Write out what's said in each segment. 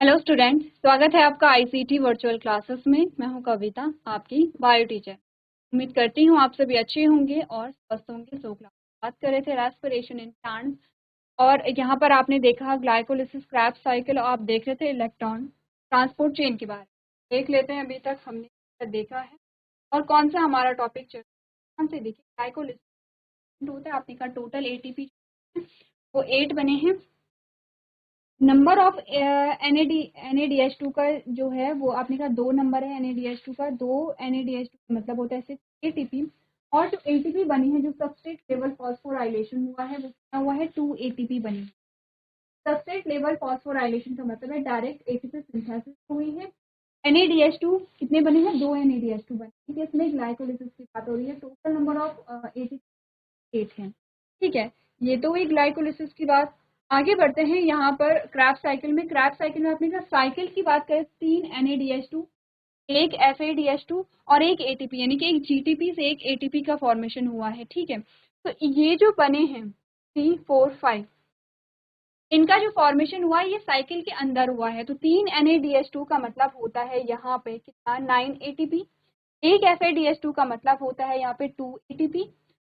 Hello student, स्वागत है आपका आईसीटी वर्चुअल क्लासेस में। मैं हूं कविता, आपकी बायो टीचर। उम्मीद करती हूं आप सभी अच्छे होंगे और स्वस्थ होंगे। सो क्लास बात कर रहे थे रेस्पिरेशन इन प्लांट्स, और यहाँ पर आपने देखा ग्लाइकोलिसिस, क्रेब्स साइकिल, और आप देख रहे थे इलेक्ट्रॉन ट्रांसपोर्ट चेन के बारे में। देख लेते हैं अभी तक हमने देखा है और कौन सा हमारा टॉपिक चल रहा है। देखिए ग्लाइकोलिसिस होता है, आपने कहा टोटल एटीपी वो 8 बने हैं। नंबर ऑफ NADH2 का जो है वो आपने कहा 2 नंबर है NADH2 का। 2 NADH2 मतलब होता है सिर्फ ATP, और जो ATP बनी है, जो सबस्ट्रेट लेवल फॉस्फोराइलेशन हुआ है वो क्या हुआ है, 2 ATP बनी है। सबस्ट्रेट लेवल फॉस्फोराइलेशन का मतलब है डायरेक्ट ATP सिंथेसिस हुई है। NADH2 कितने बने हैं, 2 NADH2 बने। ठीक है, इसमें ग्लाइकोलिसिस की बात हो रही है। टोटल नंबर ऑफ ATP 8 है। ठीक है, ये तो हुई ग्लाइकोलिसिस की बात। आगे बढ़ते हैं यहाँ पर क्रैब्स साइकिल में। क्रैब्स साइकिल में आपने कहा साइकिल की बात करें, 3 NADH2, एक FADH2 और एक ATP, यानी कि एक GTP से एक ATP का फॉर्मेशन हुआ है। ठीक है, तो ये जो बने हैं 3, 4, 5, इनका जो फॉर्मेशन हुआ है ये साइकिल के अंदर हुआ है। तो 3 NADH2 का मतलब होता है यहाँ पे कितना, 9 ATP। एक FADH2 का मतलब होता है यहाँ पे 2 ATP,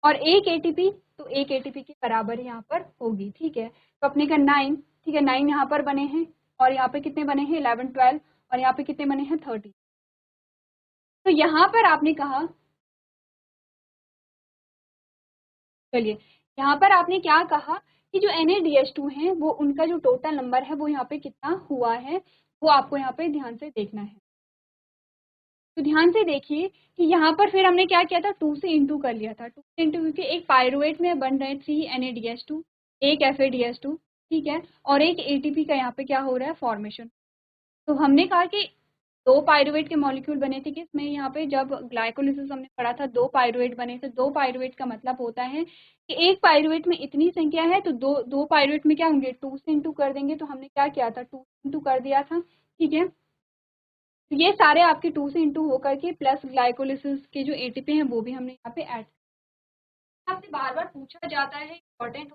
और एक ATP तो एक ATP के बराबर यहाँ पर होगी। ठीक है, तो अपने का 9, ठीक है, 9 यहाँ पर बने हैं, और यहाँ पे कितने बने हैं, 11, 12, और यहाँ पे कितने बने हैं, 30। तो यहाँ पर आपने कहा, चलिए यहाँ पर आपने क्या कहा कि जो NADH2 है वो उनका जो टोटल नंबर है वो यहाँ पे कितना हुआ है, वो आपको यहाँ पे ध्यान से देखना है। तो ध्यान से देखिए कि यहाँ पर फिर हमने क्या किया था, 2 से इंटू कर लिया था। 2 से इंटू क्योंकि एक पायरुवेट में बन रहे 3 NADH2, एक FADH2, ठीक है, और एक ATP का यहाँ पे क्या हो रहा है, फॉर्मेशन। तो हमने कहा कि 2 पायरुवेट के मॉलिक्यूल बने थे किसमें, यहाँ पे जब ग्लाइकोलिसिस हमने पढ़ा था 2 पायरुवेट बने थे। 2 पायरुवेट का मतलब होता है कि एक पायरुवेट में इतनी संख्या है तो दो पायरुवेट में क्या होंगे, 2 से इंटू कर देंगे। तो हमने क्या किया था, 2 इंटू कर दिया था। ठीक है, तो ये सारे आपके 2 से इंटू होकर के प्लस ग्लाइकोलिसिस के जो ATP हैं वो भी हमने यहाँ पे ऐड। आपसे बार बार पूछा जाता है, इम्पोर्टेंट।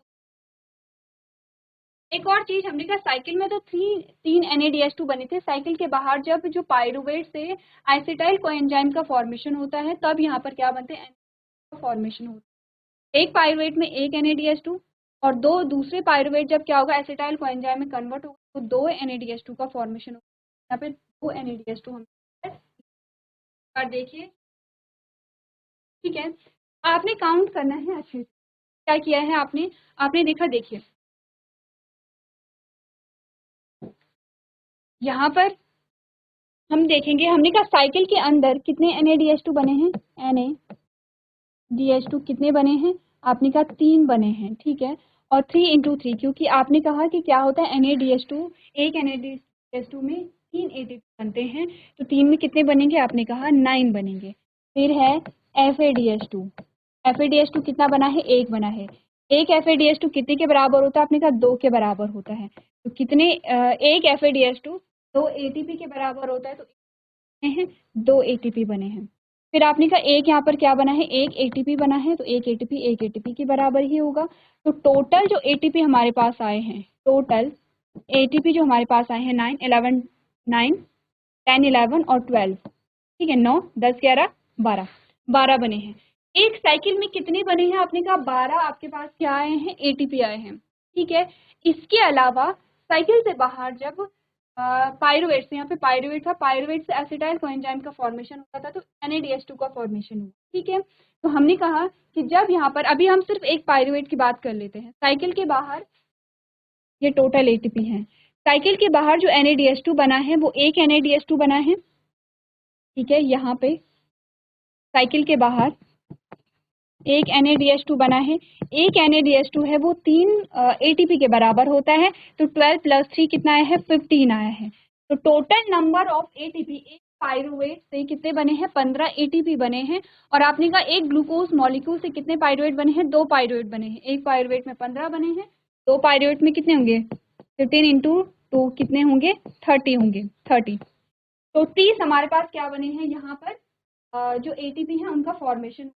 एक और चीज हमने कहा, साइकिल में तो 3 NADH2 बने थे। साइकिल के बाहर जब जो पायरुवेट से आइसिटाइल कोएंजाइम का फॉर्मेशन होता है तब यहाँ पर क्या बनते हैं, का फॉर्मेशन होता है। एक पायरुवेट में एक NADH2, और दो दूसरे पायरुवेट जब क्या होगा, एसिटाइल कोएंजाइम में कन्वर्ट होगा तो 2 NADH2 का फॉर्मेशन होगा। यहाँ पे 2 NADH2 हम और देखिए, ठीक है, आपने काउंट करना है अच्छे से। क्या किया है आपने, आपने देखा, देखिए यहाँ पर हम देखेंगे, हमने कहा साइकिल के अंदर कितने NADH2 बने हैं, NADH2 कितने बने हैं, आपने कहा 3 बने हैं। ठीक है, और 3 इंटू 3, क्योंकि आपने कहा कि क्या होता है NADH2, एक NADH2 में 3 ATP बनते हैं, तो 3 में कितने बनेंगे, आपने कहा 9 बनेंगे। फिर है FADH2, FADH2 कितना बना है, 1 बना है। एक FADH2 कितने के बराबर होता है, आपने कहा 2 के बराबर होता है। तो कितने, एक FADH2 2 ATP के बराबर होता है, तो हैं 2 ATP बने हैं। फिर आपने कहा एक यहाँ पर क्या बना है, एक ATP बना है, तो एक ATP के बराबर ही होगा। तो टोटल जो ATP हमारे पास आए हैं, टोटल ATP जो हमारे पास आए हैं 9, 11, 9, 10, 11 और 12, ठीक है, 9, 10, 11, 12, 12 बने हैं। एक साइकिल में कितने बने हैं, आपने कहा 12 आपके पास क्या आए हैं, ATP आए हैं। ठीक है, इसके अलावा साइकिल से बाहर जब पायरुवेट से, यहाँ पे पायरुवेट था, पायरुवेट से एसिटाइल कोएंजाइम का फॉर्मेशन होता था तो NADH2 का फॉर्मेशन हुआ। ठीक है, तो हमने कहा कि जब यहाँ पर, अभी हम सिर्फ एक पायरुवेट की बात कर लेते हैं। साइकिल के बाहर ये टोटल ATP है। साइकिल के बाहर जो NADH2 बना है वो एक NADH2 बना है। ठीक है, यहाँ पे साइकिल के बाहर एक NADH2 बना है। एक NADH2 है वो 3 ATP के बराबर होता है। तो 12 प्लस 3 कितना आया है, 15 आया है। तो टोटल नंबर ऑफ ATP एक पायरुवेट से कितने बने हैं, 15 ATP बने हैं। और आपने कहा एक ग्लूकोज मॉलिक्यूल से कितने पायरुवेट बने हैं, 2 पायरुवेट बने हैं। एक पायरुवेट में 15 बने हैं, 2 पायरुवेट में कितने होंगे, 15 इंटू 2 कितने होंगे, 30 होंगे, 30। तो 30 हमारे पास क्या बने हैं यहाँ पर, जो ATP है उनका फॉर्मेशन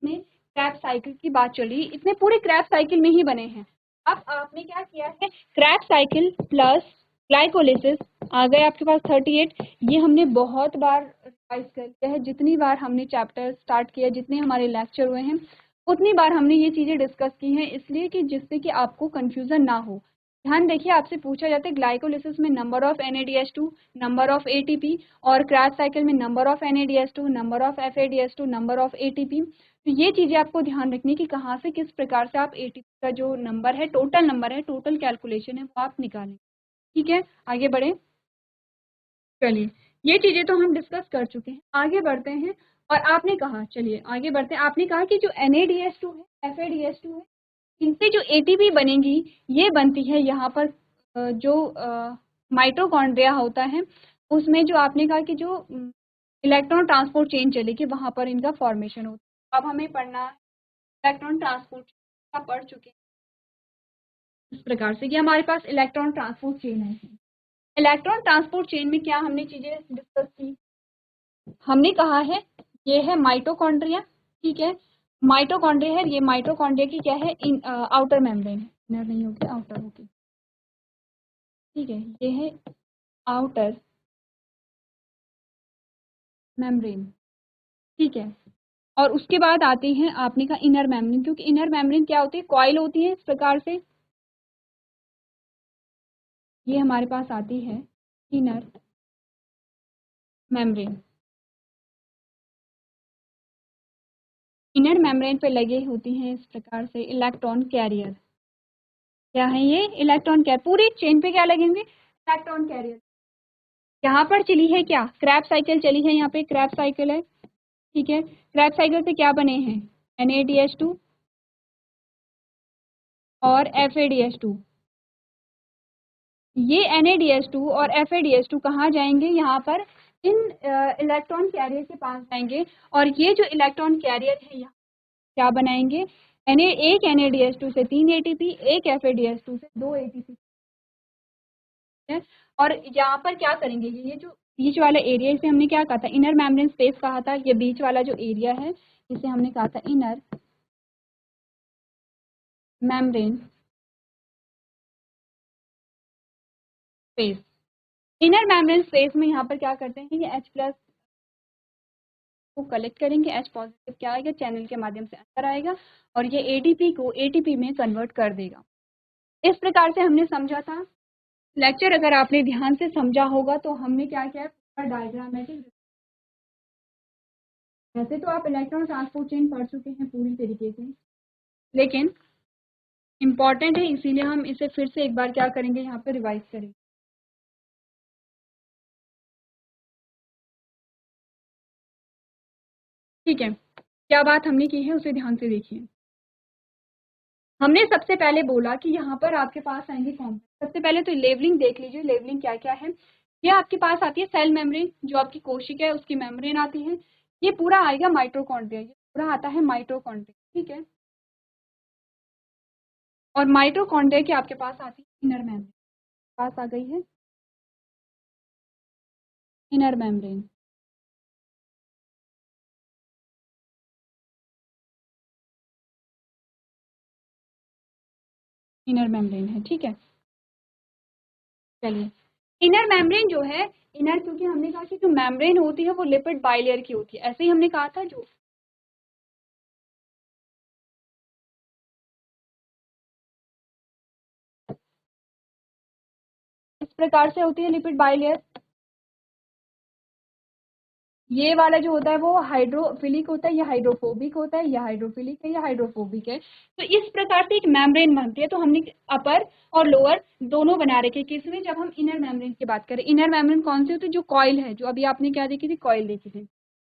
में क्रैब साइकिल की बात चली। इतने पूरे क्रैब साइकिल में ही बने हैं। अब आपने क्या किया है, क्रैब साइकिल प्लस ग्लाइकोलिसिस आ गए आपके पास 38। ये हमने बहुत बार रिवाइज कर लिया है, जितनी बार हमने चैप्टर स्टार्ट किया, जितने हमारे लेक्चर हुए हैं उतनी बार हमने ये चीज़ें डिस्कस की हैं, इसलिए कि जिससे कि आपको कंफ्यूजन ना हो। ध्यान देखिए, आपसे पूछा जाता है ग्लाइकोलिसिस में number of NADH2, number of ATP, और क्रैश साइकिल में number of NADH2, number of FADH2, number of ATP। तो ये चीज़ें आपको ध्यान रखनी है कि कहाँ से किस प्रकार से आप ATP का जो नंबर है, टोटल नंबर है, टोटल कैलकुलेशन है, वो आप निकालें। ठीक है, आगे बढ़े। चलिए, ये चीजें तो हम डिस्कस कर चुके हैं, आगे बढ़ते हैं। और आपने कहा, चलिए आगे बढ़ते हैं, आपने कहा कि जो NADH2 है, FADH2 है, इनसे जो ATP बनेगी, ये बनती है यहाँ पर जो माइटोकॉन्ड्रिया होता है, उसमें जो आपने कहा कि जो इलेक्ट्रॉन ट्रांसपोर्ट चेन चलेगी, वहां पर इनका फॉर्मेशन होता है। अब हमें पढ़ना है इलेक्ट्रॉन ट्रांसपोर्ट, का पढ़ चुके हैं इस प्रकार से, ये हमारे पास इलेक्ट्रॉन ट्रांसपोर्ट चेन है। इलेक्ट्रॉन ट्रांसपोर्ट चेन में क्या हमने चीजें डिस्कस की, हमने कहा है ये है माइटोकॉन्ड्रिया। ठीक है, माइटोकॉन्ड्रिया है, ये माइटोकॉन्ड्रिया की क्या है, इन आउटर मेम्ब्रेन है, इनर नहीं होगी, आउटर होगी। ठीक है, ये है आउटर मेम्ब्रेन। ठीक है, और उसके बाद आती हैं आपने कहा इनर मेम्ब्रेन, क्योंकि इनर मेम्ब्रेन क्या होती है, कॉइल होती है इस प्रकार से। ये हमारे पास आती है इनर मेम्ब्रेन। इनर मेम्ब्रेन पे लगे होती हैं इस प्रकार से इलेक्ट्रॉन कैरियर। क्या है ये, इलेक्ट्रॉन कैरियर। पूरी चेन पे क्या लगेंगे, इलेक्ट्रॉन कैरियर। यहाँ पर चली है क्या, क्रैब्स साइकिल चली है, यहाँ पे क्रैब्स साइकिल है। ठीक है, क्रैब्स साइकिल से क्या बने हैं, NADH2 और FADH2। ये NADH2 और FADH2 कहाँ जाएंगे, यहाँ पर इन इलेक्ट्रॉन कैरियर के पास जाएंगे, और ये जो इलेक्ट्रॉन कैरियर है यहाँ क्या बनाएंगे, एक NADH2 से 3 ATP, एक FADH2 से 2 ATP है। और यहाँ पर क्या करेंगे, ये जो बीच वाला एरिया, इसे हमने क्या कहा था, इनर मेम्ब्रेन स्पेस कहा था। ये बीच वाला जो एरिया है, इसे हमने कहा था inner membrane space. Inner membrane space में यहाँ पर क्या करते हैं, ये H+ को कलेक्ट करेंगे, H पॉजिटिव क्या आएगा, चैनल के माध्यम से अंदर आएगा, और ये ATP को ATP में कन्वर्ट कर देगा। इस प्रकार से हमने समझा था। लेक्चर अगर आपने ध्यान से समझा होगा तो हमने क्या किया, डायग्रामेटिक। वैसे तो आप इलेक्ट्रॉन ट्रांसपोर्ट चेन पढ़ चुके हैं पूरी तरीके से, लेकिन इम्पॉर्टेंट है, इसीलिए हम इसे फिर से एक बार क्या करेंगे, यहाँ पे रिवाइज करेंगे। ठीक है, क्या बात हमने की है उसे ध्यान से देखिए। हमने सबसे पहले बोला कि यहाँ पर आपके पास आएंगे कॉम्प्लेक्स। सबसे पहले तो लेवलिंग देख लीजिए, लेवलिंग क्या क्या है। ये आपके पास आती है सेल मेम्ब्रेन, जो आपकी कोशिका है उसकी मेम्ब्रेन आती है। ये पूरा आएगा माइटोकॉन्ड्रिया, ये पूरा आता है माइटोकॉन्ड्रिया। ठीक है, और माइटोकॉन्ड्रिया की आपके पास आती है इनर मेम्ब्रेन, पास आ गई है इनर मेम्ब्रेन। इनर मेम्ब्रेन है, ठीक है। चलिए, इनर मेम्ब्रेन जो है, इनर क्योंकि हमने कहा कि जो मेम्ब्रेन होती है वो लिपिड बाइलेयर की होती है, ऐसे ही हमने कहा था। जो इस प्रकार से होती है लिपिड बाइलेयर। ये वाला जो होता है वो हाइड्रोफिलिक होता है, या हाइड्रोफोबिक होता है, या हाइड्रोफिलिक है, या हाइड्रोफोबिक है। तो इस प्रकार से एक मेम्ब्रेन बनती है। तो हमने अपर और लोअर दोनों बना रखे, किसमें, जब हम इनर मेम्ब्रेन की बात करें। इनर मेम्ब्रेन कौन सी होती है, जो कॉइल है, जो अभी आपने क्या देखी थी, कॉइल देखी थी।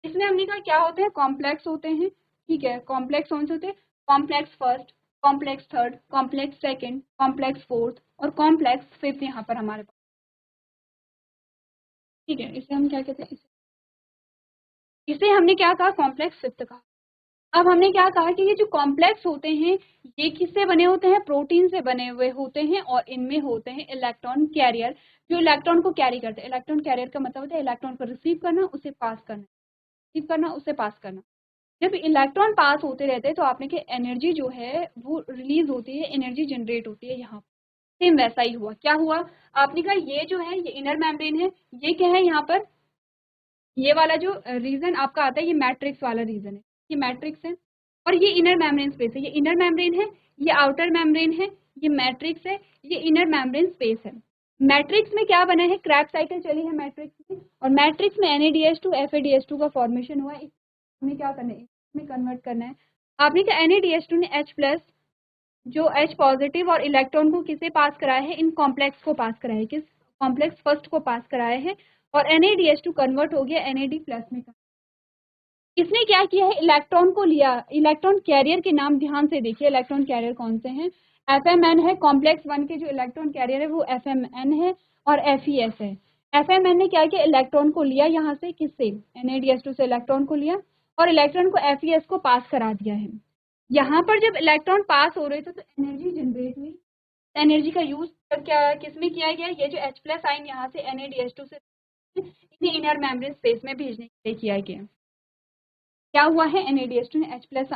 इसमें हमने कहा क्या होते हैं, कॉम्प्लेक्स होते हैं। ठीक है, कॉम्प्लेक्स कौन से होते हैं, complex first, complex third, complex second, complex fourth, और कॉम्प्लेक्स फिफ्थ यहाँ पर हमारे पास। ठीक है, इसे हम क्या कहते हैं, इसे हमने क्या कहा, कॉम्प्लेक्स फिफ्थ कहा। अब हमने क्या कहा कि ये जो कॉम्प्लेक्स होते हैं, ये किससे बने होते हैं, प्रोटीन से बने हुए होते हैं, और इनमें होते हैं इलेक्ट्रॉन कैरियर, जो इलेक्ट्रॉन को कैरी करते हैं। इलेक्ट्रॉन कैरियर का मतलब होता है इलेक्ट्रॉन को रिसीव करना, उसे पास करना, रिसीव करना, उसे पास करना। जब इलेक्ट्रॉन पास होते रहते हैं तो आपने की एनर्जी जो है वो रिलीज होती है, एनर्जी जनरेट होती है यहाँ। सेम वैसा ही हुआ। क्या हुआ, आपने कहा ये जो है ये इनर मेम्ब्रेन है, ये क्या है यहाँ पर, ये वाला जो रीजन आपका आता है ये मैट्रिक्स वाला रीजन है, ये मैट्रिक्स है, और ये इनर मेम्ब्रेन स्पेस है, ये इनर मेम्ब्रेन है, ये आउटर मेम्ब्रेन है, ये मैट्रिक्स है, ये इनर मेम्ब्रेन स्पेस है। मैट्रिक्स में क्या बना है, क्रैब साइकिल चली है मैट्रिक्स में, और मैट्रिक्स में NADH2 FADH2 का फॉर्मेशन हुआ है। इसमें क्या करना है, इसमें कन्वर्ट करना है। आपने कहा NADH2 ने H+ जो H पॉजिटिव और इलेक्ट्रॉन को किसे पास कराया है, इन कॉम्प्लेक्स को पास कराया है, किस कॉम्प्लेक्स फर्स्ट को पास कराया है, और NADH2 कन्वर्ट हो गया NAD+ में। इसने क्या किया है, इलेक्ट्रॉन को लिया, इलेक्ट्रॉन कैरियर के नाम ध्यान से देखिए, इलेक्ट्रॉन कैरियर कौन से हैं, FMN है, कॉम्प्लेक्स 1 के जो इलेक्ट्रॉन कैरियर है वो FMN है, और FES है। FMN ने क्या किया, इलेक्ट्रॉन को लिया यहाँ से, किससे, NADH2 से इलेक्ट्रॉन को लिया, और इलेक्ट्रॉन को FES को पास करा दिया है। यहाँ पर जब इलेक्ट्रॉन पास हो रहे थे तो एनर्जी जनरेट हुई, एनर्जी का यूज क्या किसमें किया गया, ये जो H+ आयन यहाँ से NADH2 से इन्हें इनर मेम्ब्रेन स्पेस में भेजने के लिए किया गया। क्या हुआ है, NADH2 ने H+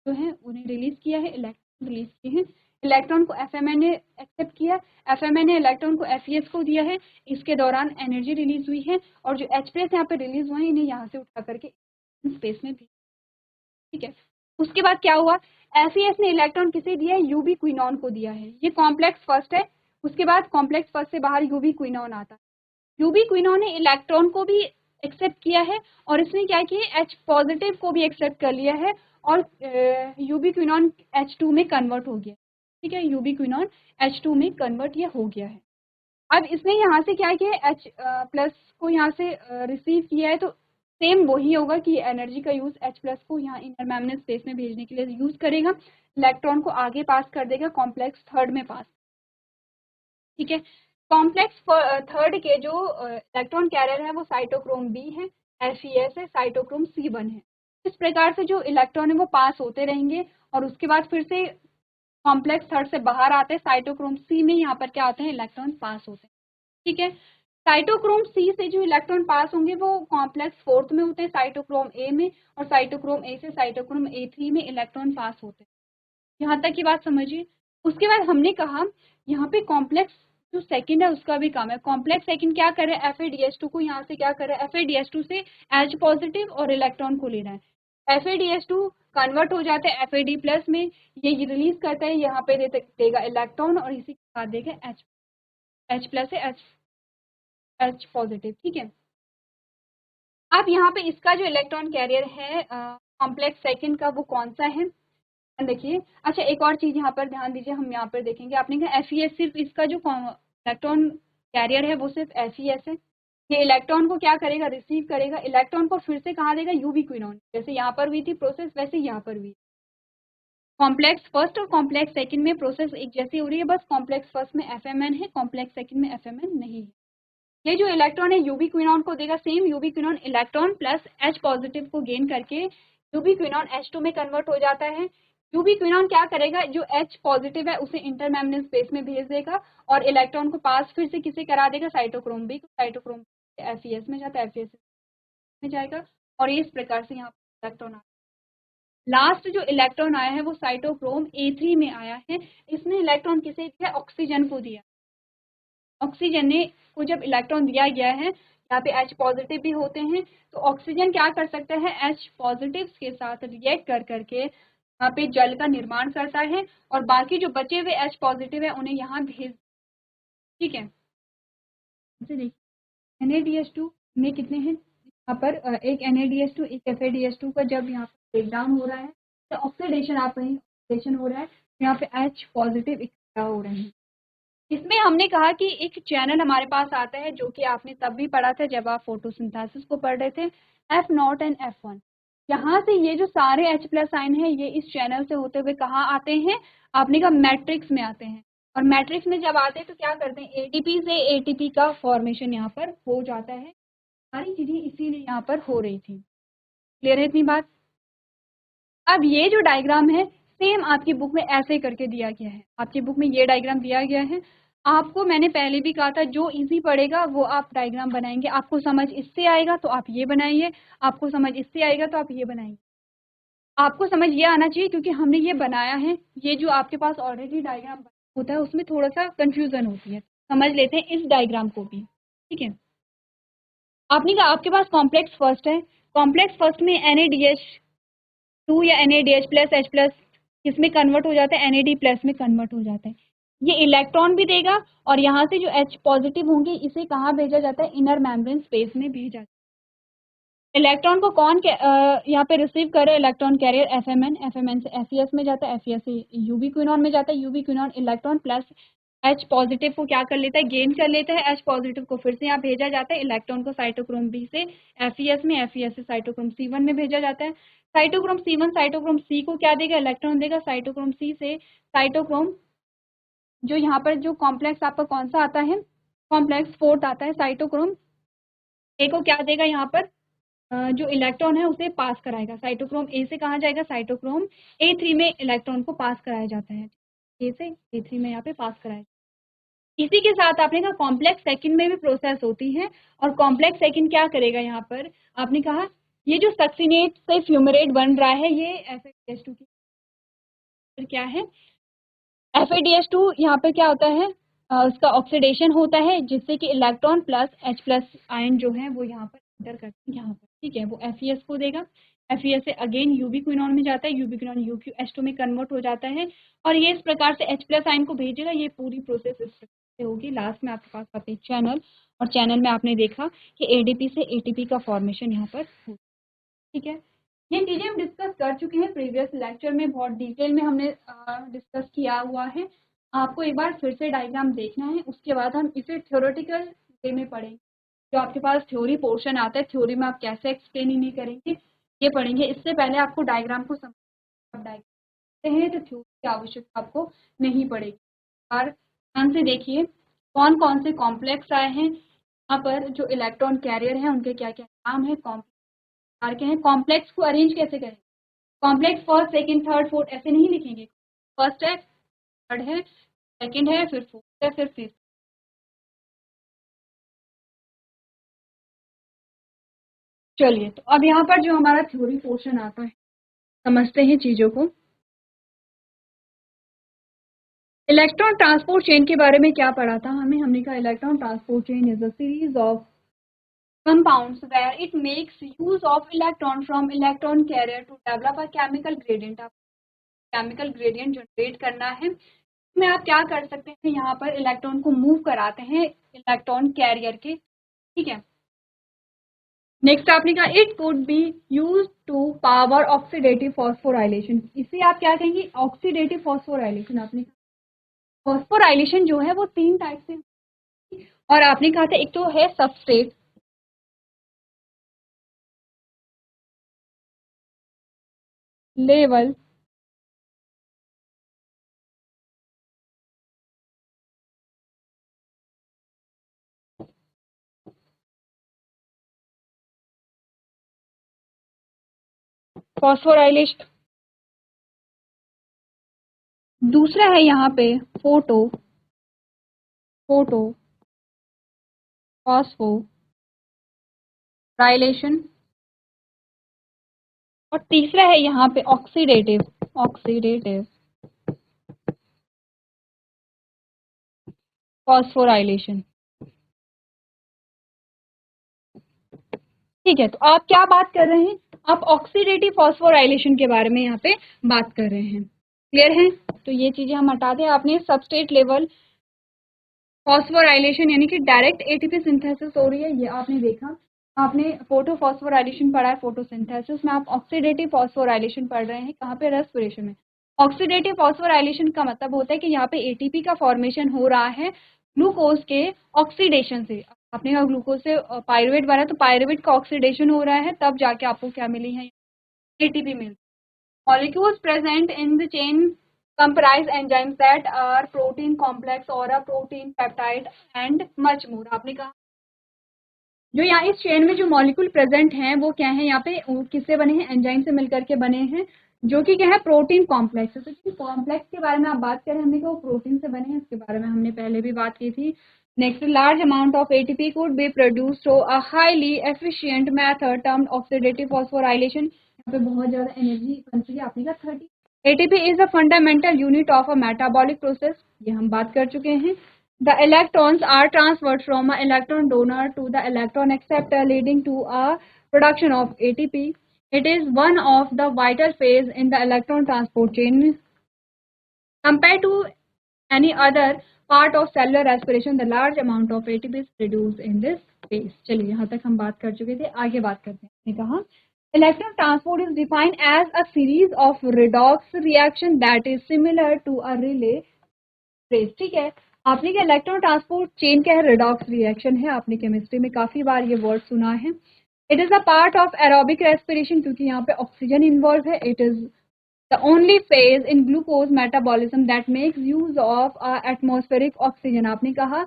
जो है उन्हें रिलीज किया है, इलेक्ट्रॉन रिलीज किए हैं, इलेक्ट्रॉन को FMN ने एक्सेप्ट किया, FMN ने इलेक्ट्रॉन को FES को दिया है, इसके दौरान एनर्जी रिलीज हुई है, और जो H+ यहाँ पे रिलीज हुआ है इन्हें यहाँ से उठा करके स्पेस में भेज, ठीक है। उसके बाद क्या हुआ, FES ने इलेक्ट्रॉन किसे दिया है, यूबी क्विनॉन को दिया है, ये कॉम्प्लेक्स फर्स्ट है, उसके बाद कॉम्प्लेक्स फर्स्ट से बाहर यूबी क्विनॉन आता है, यूबी क्विनॉन ने इलेक्ट्रॉन को भी एक्सेप्ट किया है, और इसने क्या किया, H पॉजिटिव को भी एक्सेप्ट कर लिया है, और यूबी क्विनॉन H2 में कन्वर्ट हो गया, ठीक है, यूबी क्विनॉन H2 में कन्वर्ट ये हो गया है। अब इसने यहाँ से क्या किया, H+ को यहाँ से रिसीव किया है, तो सेम वही होगा कि एनर्जी का यूज H+ को यहाँ इनर मेम्ब्रेन स्पेस में भेजने के लिए यूज करेगा, इलेक्ट्रॉन को आगे पास कर देगा, कॉम्प्लेक्स थर्ड में पास, ठीक है। कॉम्प्लेक्स थर्ड के जो इलेक्ट्रॉन कैरियर है वो साइटोक्रोम B है, FES है, साइटोक्रोम C1 है। इस प्रकार से जो इलेक्ट्रॉन है वो पास होते रहेंगे, और उसके बाद फिर से कॉम्प्लेक्स थर्ड से बाहर आते हैं, साइटोक्रोम C में यहाँ पर क्या होते हैं, इलेक्ट्रॉन पास होते हैं, ठीक है। साइटोक्रोम C से जो इलेक्ट्रॉन पास होंगे वो कॉम्प्लेक्स फोर्थ में होते हैं, साइटोक्रोम A में, और साइटोक्रोम A से साइटोक्रोम A3 में इलेक्ट्रॉन पास होते हैं। यहाँ तक की बात समझिए। उसके बाद हमने कहा यहाँ पे कॉम्प्लेक्स जो सेकंड है उसका भी काम है, कॉम्प्लेक्स सेकंड क्या कर रहा है, FADH2 को यहाँ से क्या कर रहा है, FADH2 से H पॉजिटिव और इलेक्ट्रॉन को ले रहा है, FADH2 कन्वर्ट हो जाता है FAD+ में, ये रिलीज करता है, यहाँ पे देगा इलेक्ट्रॉन, और इसी के साथ देगा H+ है, H पॉजिटिव, ठीक है। अब यहाँ पे इसका जो इलेक्ट्रॉन कैरियर है कॉम्प्लेक्स सेकंड का वो कौन सा है, देखिए। अच्छा, एक और चीज यहाँ पर ध्यान दीजिए, हम यहाँ पर देखेंगे, आपने कहा FES, सिर्फ इसका जो इलेक्ट्रॉन कैरियर है वो सिर्फ FES है, ये इलेक्ट्रॉन को क्या करेगा, रिसीव करेगा, इलेक्ट्रॉन को फिर से कहाँ देगा, यूबी क्विनॉन, जैसे यहाँ पर हुई थी प्रोसेस वैसे यहाँ पर भी। कॉम्प्लेक्स फर्स्ट और कॉम्प्लेक्स सेकंड में प्रोसेस एक जैसी हो रही है, बस कॉम्प्लेक्स फर्स्ट में FMN है, कॉम्प्लेक्स सेकंड में FMN नहीं है। ये जो इलेक्ट्रॉन है यूबी क्विनॉन को देगा, same ubiquinone electron plus H positive को गेन करके यूबी क्विनॉन H2 में कन्वर्ट हो जाता है। यूबी क्विनॉन क्या करेगा, जो H पॉजिटिव है उसे इंटर मेम्ब्रेन स्पेस में भेज देगा, और इलेक्ट्रॉन को पास फिर से किसे करा देगा, साइटोक्रोम B, साइटोक्रोम FES में जाता है, FES में जाएगा, और इस प्रकार से यहाँ इलेक्ट्रॉन लास्ट जो इलेक्ट्रॉन आया है वो साइटोक्रोम A3 में आया है। इसने इलेक्ट्रॉन किसे दिया, ऑक्सीजन को दिया। ऑक्सीजन ने को जब इलेक्ट्रॉन दिया गया है, यहाँ पे H पॉजिटिव भी होते हैं, तो ऑक्सीजन क्या कर सकता है, H पॉजिटिव के साथ रिएक्ट कर करके यहाँ पे जल का निर्माण करता है, और बाकी जो बचे हुए H पॉजिटिव है उन्हें यहाँ भेज, ठीक है। देखिए NADH2 में कितने हैं, यहाँ पर एक NADH2 एक FADH2 का जब यहाँ पर ब्रेकडाउन हो रहा है तो ऑक्सीडेशन, आप कहीं ऑक्सीडेशन हो रहा है, यहाँ पे H पॉजिटिव इकट्ठा हो रहे हैं। इसमें हमने कहा कि एक चैनल हमारे पास आता है जो कि आपने तब भी पढ़ा था जब आप फोटोसिंथेसिस को पढ़ रहे थे, F0 एंड F1। यहाँ से ये जो सारे H+ आयन है ये इस चैनल से होते हुए कहाँ आते हैं, आपने कहा मैट्रिक्स में आते हैं, और मैट्रिक्स में जब आते हैं तो क्या करते हैं, ATP से ATP का फॉर्मेशन यहाँ पर हो जाता है। सारी चीजें इसीलिए यहाँ पर हो रही थी। क्लियर है इतनी बात। अब ये जो डायग्राम है सेम आपकी बुक में ऐसे करके दिया गया है, आपकी बुक में ये डायग्राम दिया गया है। आपको मैंने पहले भी कहा था जो इजी पड़ेगा वो आप डायग्राम बनाएंगे, आपको समझ इससे आएगा तो आप ये बनाइए, आपको समझ इससे आएगा तो आप ये बनाइए। आपको समझ ये आना चाहिए क्योंकि हमने ये बनाया है, ये जो आपके पास ऑलरेडी डायग्राम होता है उसमें थोड़ा सा कंफ्यूजन होती है। समझ लेते हैं इस डायग्राम को भी, ठीक है। आपने कहा आपके पास कॉम्प्लेक्स फर्स्ट है, कॉम्प्लेक्स फर्स्ट में NaDH2 या NaDH प्लस H प्लस किसमें कन्वर्ट हो जाता है, NAD प्लस में कन्वर्ट हो जाता है। ये इलेक्ट्रॉन भी देगा और यहाँ से जो H पॉजिटिव होंगे इसे कहाँ भेजा जाता है, इनर मेम्ब्रेन स्पेस में भेजा जाता है। इलेक्ट्रॉन को कौन यहाँ पे रिसीव करे, इलेक्ट्रॉन कैरियर FMN से FES में जाता है, FES से UV क्विनॉन में जाता है, UV quinone electron plus H positive को क्या कर लेता है, गेन कर लेता है, H पॉजिटिव को फिर से यहाँ भेजा जाता है, इलेक्ट्रॉन को साइटोक्रोम B से FES में, FES से साइटोक्रोम C1 में भेजा जाता है। साइटोक्रोम C1 साइटोक्रोम C को क्या देगा, इलेक्ट्रॉन देगा, साइटोक्रोम C से साइटोक्रोम जो यहाँ पर जो कॉम्प्लेक्स आपका कौन सा आता है, कॉम्प्लेक्स 4 आता है, साइटोक्रोम A को क्या देगा, यहाँ पर जो इलेक्ट्रॉन है उसे पास कराएगा, साइटोक्रोम A से कहाँ जाएगा, साइटोक्रोम A3 में इलेक्ट्रॉन को पास कराया जाता है, A से A3 में यहाँ पे पास कराया। इसी के साथ आपने कहा कॉम्प्लेक्स सेकंड में भी प्रोसेस होती है, और कॉम्प्लेक्स सेकंड क्या करेगा, यहाँ पर आपने कहा ये जो सक्सिनेट से फ्यूमरेट बन रहा है ये FADH2 की क्या है, FADH2 यहाँ पे क्या होता है, उसका ऑक्सीडेशन होता है जिससे कि electron plus H plus ion जो है वो यहाँ पर इंटर करते हैं, यहाँ पर, ठीक है, वो FES को देगा, FES से अगेन UV क्विनॉन में जाता है, UV क्विनॉन UqH2 में कन्वर्ट हो जाता है, और ये इस प्रकार से H प्लस आयन को भेजेगा। ये पूरी प्रोसेस इस प्रकार से होगी। लास्ट में आपके पास आता है चैनल, और चैनल में आपने देखा कि ADP से ATP का फॉर्मेशन यहाँ पर होता है, ठीक है। ये चीजें हम डिस्कस कर चुके हैं प्रीवियस लेक्चर में, बहुत डिटेल में हमने डिस्कस किया हुआ है। आपको एक बार फिर से डायग्राम देखना है, उसके बाद हम इसे थ्योरेटिकल वे में पढ़ेंगे। जो आपके पास थ्योरी पोर्शन आता है, थ्योरी में आप कैसे एक्सप्लेन नहीं करेंगे ये पढ़ेंगे। इससे पहले आपको डायग्राम को समझ हैं तो थ्योरी की आवश्यकता आपको नहीं पड़ेगी। और ध्यान से देखिए कौन कौन से कॉम्प्लेक्स आए हैं, यहाँ पर जो इलेक्ट्रॉन कैरियर हैं उनके क्या क्या नाम है, कॉम्प्लेक्स के हैं। कॉम्प्लेक्स को अरेंज कैसे करें, complex first second third fourth ऐसे नहीं लिखेंगे, फर्स्ट है, थर्ड है, सेकंड है, फिर फोर्थ है, फिर फिफ्थ। चलिए तो अब यहाँ पर जो हमारा थ्योरी पोर्शन आता है समझते हैं चीजों को। इलेक्ट्रॉन ट्रांसपोर्ट चेन के बारे में क्या पढ़ा था हमने कहा electron transport chain is a series of compounds where it makes use of electron from electron carrier to develop a chemical gradient। आप केमिकल ग्रेडियंट जनरेट करना है, इसमें आप क्या कर सकते हैं, यहाँ पर इलेक्ट्रॉन को मूव कराते हैं इलेक्ट्रॉन कैरियर के, ठीक है। नेक्स्ट आपने कहा it could be use to power oxidative phosphorylation. इसे आप क्या कहेंगे, ऑक्सीडेटिव फॉस्फोराइलेशन। आपने फॉस्फोराइलेशन जो है वो 3 टाइप से, और आपने कहा था एक तो है सबस्ट्रेट लेवल फॉस्फोराइलेशन, दूसरा है यहाँ पे फोटो फोटो फॉस्फोराइलेशन, और तीसरा है यहाँ पे ऑक्सीडेटिव ऑक्सीडेटिव फॉस्फोराइलेशन, ठीक है। तो आप क्या बात कर रहे हैं, आप ऑक्सीडेटिव फॉस्फोराइलेशन के बारे में यहाँ पे बात कर रहे हैं, क्लियर है। तो ये चीजें हम हटा दें। आपने सबस्ट्रेट लेवल फॉस्फोराइलेशन यानी कि डायरेक्ट एटीपी सिंथेसिस हो रही है, ये आपने देखा। आपने फोटो फॉस्फोराइलेशन पढ़ा है, फोटोसिंथेसिस में। आप ऑक्सीडेटिव फॉस्फोराइलेशन पढ़ रहे हैं कहाँ पे, रेस्पिरेशन में। ऑक्सीडेटिव फॉस्फोराइलेशन का मतलब होता है कि यहाँ पे एटीपी का फॉर्मेशन हो रहा है ग्लूकोज के ऑक्सीडेशन से। आपने कहा ग्लूकोज से पायरुवेट बना, तो पायरुवेट का ऑक्सीडेशन हो रहा है, तब जाके आपको क्या मिली है, एटीपी मिली। Molecules present in the chain comprise enzymes that are protein complex or a protein peptide and much more। आपने कहा जो यहाँ इस चेन में जो मॉलिक्यूल प्रेजेंट हैं वो क्या है, यहाँ पे किससे बने हैं, एंजाइम से मिलकर के बने हैं, जो कि क्या है, प्रोटीन कॉम्प्लेक्स। तो कॉम्प्लेक्स के बारे में आप बात करें, हमने कहा प्रोटीन से बने हैं, इसके बारे में हमने पहले भी बात की थी। Next, large amount of ATP could be produced through a highly efficient method termed oxidative phosphorylation. यहाँ पे बहुत ज्यादा एनर्जी बनती है, आपने कहा 30 ATP is a fundamental unit of a metabolic process, ये हम बात कर चुके हैं. The electrons are transferred from an electron donor to the electron acceptor, leading to a production of ATP. It is one of the vital phase in the electron transport chain. Compared to any other part of cellular respiration, the large amount of ATP is produced in this phase. चलिए यहाँ तक हम बात कर चुके थे, आगे बात करते हैं. मैंने कहा electron transport is defined as a series of redox reaction that is similar to a relay race. ठीक है, आपने क्या इलेक्ट्रॉन ट्रांसपोर्ट चेन क्या है, रिडॉक्स रिएक्शन है. आपने केमिस्ट्री में काफी बार ये वर्ड सुना है. It is a part of aerobic respiration, क्योंकि यहाँ पे ऑक्सीजन इन्वॉल्व है. It is the only phase in glucose metabolism that makes use of atmospheric oxygen. आपने कहा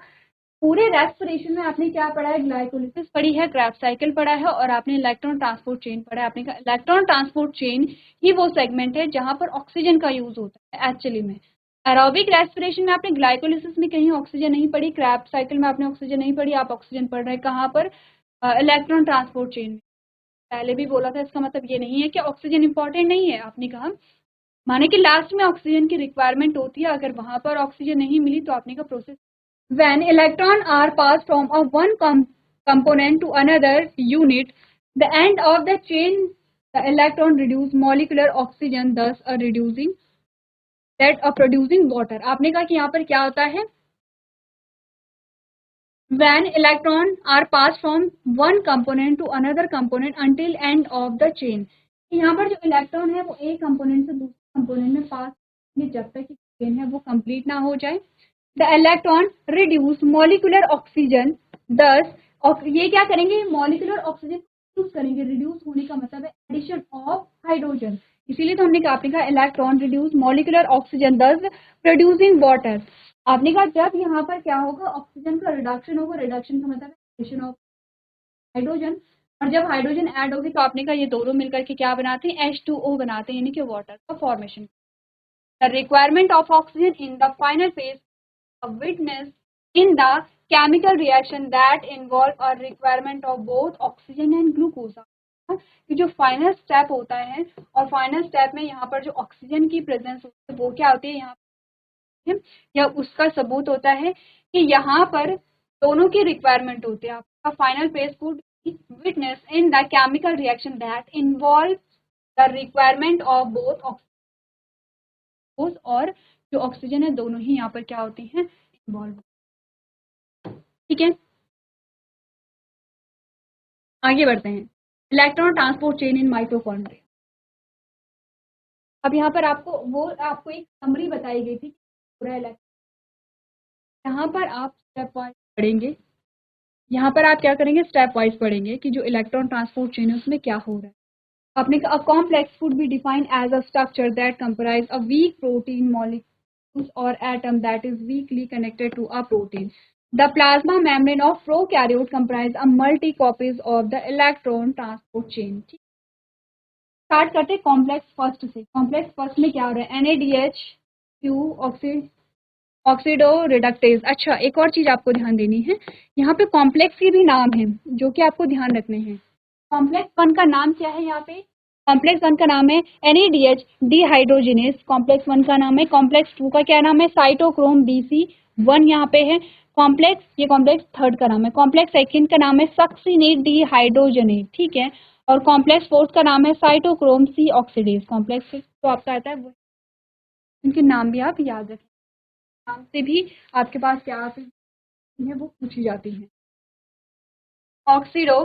पूरे रेस्पिरेशन में आपने क्या पढ़ा है, ग्लाइकोलिसिस पढ़ी है, क्रेब्स साइकिल पढ़ा है और आपने इलेक्ट्रॉन ट्रांसपोर्ट चेन पढ़ा है. आपने कहा इलेक्ट्रॉन ट्रांसपोर्ट चेन ही वो सेगमेंट है जहां पर ऑक्सीजन का यूज होता है. एक्चुअली में एरोबिक रेस्पिरेशन में आपने ग्लाइकोलिसिस में कहीं ऑक्सीजन नहीं पढ़ी, क्रेब्स साइकिल में आपने ऑक्सीजन नहीं पढ़ी, आप ऑक्सीजन पढ़ रहे हैं कहाँ पर, इलेक्ट्रॉन ट्रांसपोर्ट चेन में. पहले भी बोला था, इसका मतलब ये नहीं है कि ऑक्सीजन इंपॉर्टेंट नहीं है. आपने कहा माने कि लास्ट में ऑक्सीजन की रिक्वायरमेंट होती है, अगर वहां पर ऑक्सीजन नहीं मिली तो आपने का process. When electron are pass from a one component to another unit, the end of the chain the electron reduce molecular oxygen, thus a reducing that a producing water. आपने कहा कि यहाँ पर क्या होता है, when electron are passed from one component to another component until end of the chain. यहाँ पर जो इलेक्ट्रॉन है वो एक कंपोनेंट से दूसरे कंपोनेंट में पास जब तक चेन है वो कंप्लीट ना हो जाए. The electron reduce molecular oxygen, दस ये क्या करेंगे, मॉलिक्यूलर ऑक्सीजन यूज करेंगे. रिड्यूस होने का मतलब है एडिशन ऑफ हाइड्रोजन, इसीलिए तो हमने कहा इलेक्ट्रॉन रिड्यूस मॉलिक्यूलर ऑक्सीजन, दस प्रोड्यूसिंग वाटर. आपने कहा जब यहाँ पर क्या होगा, ऑक्सीजन का रिडक्शन होगा, रिडक्शन का मतलब एडिशन ऑफ हाइड्रोजन, और जब हाइड्रोजन ऐड होगी तो आपने कहा ये दोनों मिलकर के क्या बनाते हैं, H2O बनाते हैं, यानी कि वाटर का formation. The requirement of oxygen in the final phase of witness in the chemical reaction that involve a requirement of both oxygen and glucose. कि जो फाइनल स्टेप होता है, और फाइनल स्टेप में यहाँ पर जो ऑक्सीजन की प्रेजेंस होती है वो क्या होती है यहाँ, या उसका सबूत होता है कि यहाँ पर दोनों की रिक्वायरमेंट होती है. आपका final phase could witness in the chemical reaction that involve the requirement of both oxygen, और जो ऑक्सीजन है दोनों ही यहाँ पर क्या होती हैं, इन्वॉल्व. ठीक है, आगे बढ़ते हैं. Electron transport chain in mitochondria. अब यहाँ पर आपको एक समरी बताई गई थी पूरा इलेक्ट्रॉन. यहाँ पर आप स्टेप वाइज पढ़ेंगे, यहाँ पर आप क्या करेंगे, स्टेप वाइज पढ़ेंगे कि जो इलेक्ट्रॉन ट्रांसपोर्ट चेन है उसमें क्या हो रहा है. आपने कहा complex would be defined as a structure that comprise a weak protein molecules और atom that is weakly connected to a protein. The plasma membrane of prokaryote comprise a multi copies of the electron transport chain. Start करते हैं complex first से. Complex first में क्या हो रहा है, NaDH2 oxido reductase. अच्छा, एक और चीज आपको ध्यान देनी है, यहाँ पे कॉम्प्लेक्स के भी नाम है जो कि आपको ध्यान रखने हैं. कॉम्प्लेक्स वन का नाम क्या है, यहाँ पे कॉम्प्लेक्स वन का नाम है NaDH डिहाइड्रोजिनेस. कॉम्प्लेक्स वन का नाम है. कॉम्प्लेक्स टू का क्या नाम है, साइटोक्रोम BC1 यहाँ पे है. कॉम्प्लेक्स, ये कॉम्प्लेक्स थर्ड का नाम है. कॉम्प्लेक्स सेकंड का नाम है सक्सिनेट डिहाइड्रोजनेट. ठीक है, और कॉम्प्लेक्स फोर्थ का नाम है साइटोक्रोम C ऑक्सीडेज. कॉम्प्लेक्स तो आपका आता है वो, इनके नाम भी आप याद रखें, नाम से भी आपके पास क्या आती है वो पूछी जाती है. Oxido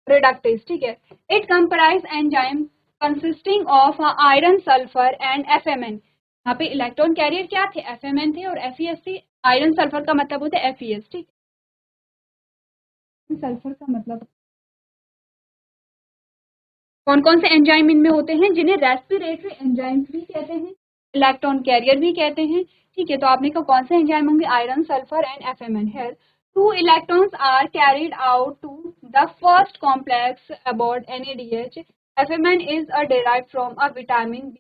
reductase. ठीक है, it comprise enzyme consisting of iron sulphur and FMN. यहाँ पे इलेक्ट्रॉन कैरियर क्या थे, FMN थे और FES थी. आयरन सल्फर का मतलब होता है FES. ठीक, सल्फर का मतलब कौन कौन से एंजाइम इनमें होते हैं, जिन्हें रेस्पिरेटरी एंजाइम्स भी कहते हैं, इलेक्ट्रॉन कैरियर भी कहते हैं. ठीक है, तो आपने कहा कौन से एंजाइम होंगे, आयरन सल्फर एंड FMN. है 2 electrons are carried out to the first complex aboard NaDH. FMN is derived from a vitamin B.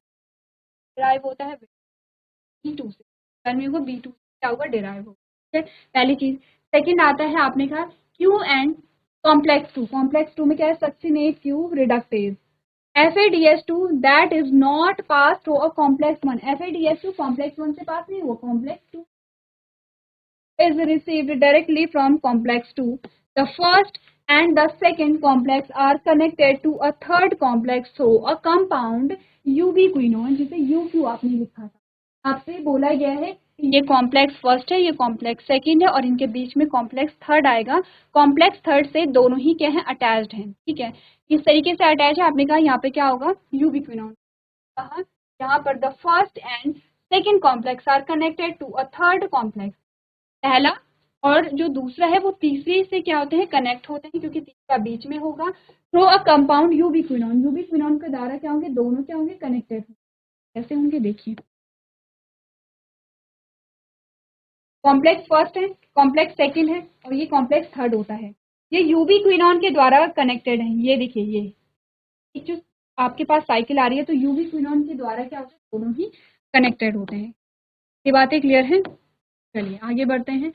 derive होता है B2 से, गर्मी को B2 क्या होगा, derive होगा. पहली चीज. सेकंड आता है आपने कहा Q and कॉम्प्लेक्स 2. कॉम्प्लेक्स 2 में क्या है, succinate Q reductase. FADH2 that is not passed through a complex 1. FADH2 complex 1 से पास नहीं हुआ, complex 2 is received directly from complex 2. The first and the second complex are connected to a third complex through a compound ubiquinone, जिसे UQ आपने लिखा था. आपसे बोला गया है कि ये कॉम्प्लेक्स फर्स्ट है, ये कॉम्प्लेक्स सेकंड है और इनके बीच में कॉम्प्लेक्स थर्ड आएगा. कॉम्प्लेक्स थर्ड से दोनों ही क्या है, अटैच्ड हैं. ठीक है, किस तरीके से अटैच है आपने कहा, यहाँ पे क्या होगा, यूबिक्विनोन. कहा यहाँ पर the first and second complex are connected to a third complex. पहला और जो दूसरा है वो तीसरे से क्या होते हैं, कनेक्ट होते हैं, क्योंकि तीसरा बीच में होगा. Through a compound यूबिक्विनोन. यूबिक्विनोन के द्वारा क्या होंगे, दोनों क्या होंगे, कनेक्टेड. कैसे होंगे देखिए, कॉम्प्लेक्स फर्स्ट है, कॉम्प्लेक्स सेकंड है और ये कॉम्प्लेक्स थर्ड होता है. ये यूबिक्विनोन के द्वारा कनेक्टेड है. ये देखिए, ये जो आपके पास साइकिल आ रही है तो यूबिक्विनोन के द्वारा क्या होता है, दोनों ही कनेक्टेड होते हैं. ये बातें क्लियर हैं. चलिए आगे बढ़ते हैं.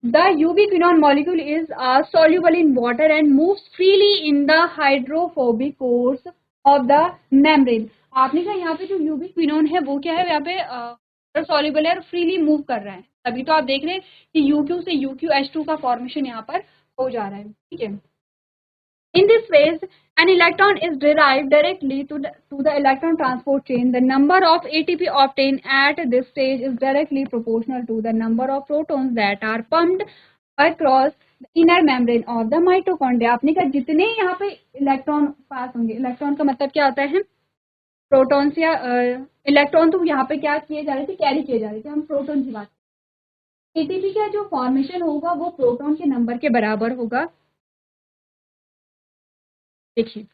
The ubiquinone molecule is soluble in water and moves freely in the hydrophobic course of the membrane. आपने कहा यहाँ पे जो यूबिक्विनोन है वो क्या है, यहाँ पे soluble है और freely मूव कर रहा है. तभी तो आप देख रहे हैं कि UQ से UQH2 का फॉर्मेशन यहाँ पर हो जा रहा है. ठीक है. In this phase, an electron is derived directly to the electron transport chain. The number of ATP obtained at this stage is directly proportional to the number of protons that are pumped across the inner membrane of the mitochondria. आपने कहा जितने यहाँ पे electron पास होंगे, electron का मतलब क्या होता है, प्रोटॉन्स या इलेक्ट्रॉन तो यहाँ पे क्या किए जा रहे थे, कैरी किए जा रहे थे. हम प्रोटॉन की बात, एटीपी का जो फॉर्मेशन होगा वो प्रोटॉन के नंबर के बराबर होगा. देखिए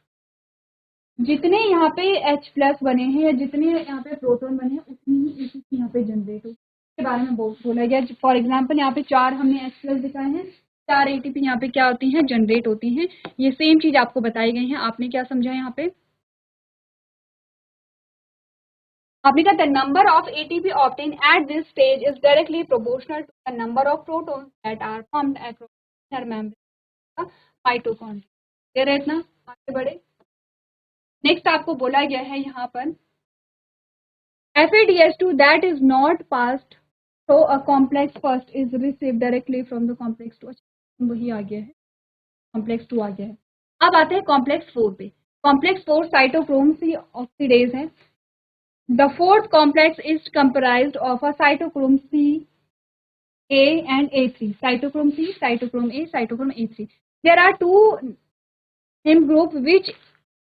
जितने यहाँ पे H+ बने हैं या जितने यहाँ पे प्रोटॉन बने हैं उतनी ही एटीपी यहाँ पे जनरेट हो. इसके बारे में बोला गया. फॉर एग्जांपल यहाँ पे 4 हमने H+ दिखाए हैं, 4 एटीपी यहाँ पे क्या होती हैं, जनरेट होती हैं. ये सेम चीज आपको बताई गई है. आपने क्या समझा यहाँ पे, आपने कहा the number of ATP obtain at this stage is directly proportional to the number of protons that are pumped across inner membrane mitochondria. Clear है इतना. आगे बढ़े. नेक्स्ट आपको बोला गया है यहाँ पर FADH2 that is not passed through a complex first is received directly from the complex 2. वही आ गया है, कॉम्प्लेक्स 2 आ गया है. अब आते हैं कॉम्प्लेक्स 4 पे. कॉम्प्लेक्स 4 साइटोक्रोम सी ऑक्सीडेज है. The fourth complex is comprised of a cytochrome C A and A3. Cytochrome C, cytochrome A, cytochrome A3. There are 2 heme group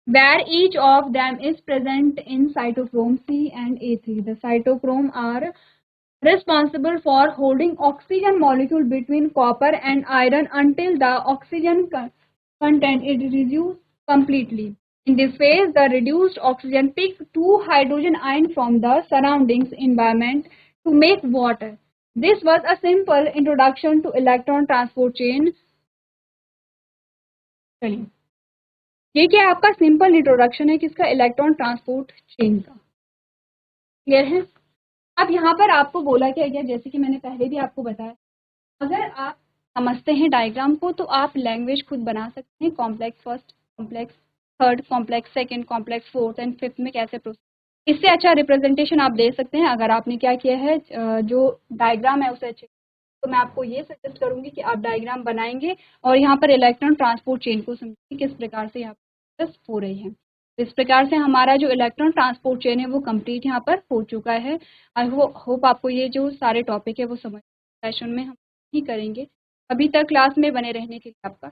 where each of them is present in cytochrome C and A3. The cytochrome are responsible for holding oxygen molecule between copper and iron until the oxygen content is reduced completely. In this phase, the reduced oxygen picks 2 hydrogen ions from the surroundings environment to make water. This was a simple introduction to electron transport chain. चलिए, ये क्या आपका simple introduction है किसका, electron transport chain का. Clear है. अब यहाँ पर आपको बोला क्या गया, जैसे कि मैंने पहले भी आपको बताया, अगर आप समझते हैं डायग्राम को तो आप लैंग्वेज खुद बना सकते हैं. Complex first, complex third, complex second, complex fourth and fifth में कैसे प्रोसेस, इससे अच्छा रिप्रेजेंटेशन आप दे सकते हैं. अगर आपने क्या किया है, जो डायग्राम है उसे अच्छे, तो मैं आपको ये सजेस्ट करूंगी कि आप डायग्राम बनाएंगे और यहाँ पर इलेक्ट्रॉन ट्रांसपोर्ट चेन को समझिए किस प्रकार से यहाँ पर हो रही है. इस प्रकार से हमारा जो इलेक्ट्रॉन ट्रांसपोर्ट चेन है वो कंप्लीट यहाँ पर हो चुका है. आई होप आपको ये जो सारे टॉपिक है वो समझ, सेशन में हम ही करेंगे. अभी तक क्लास में बने रहने के लिए आपका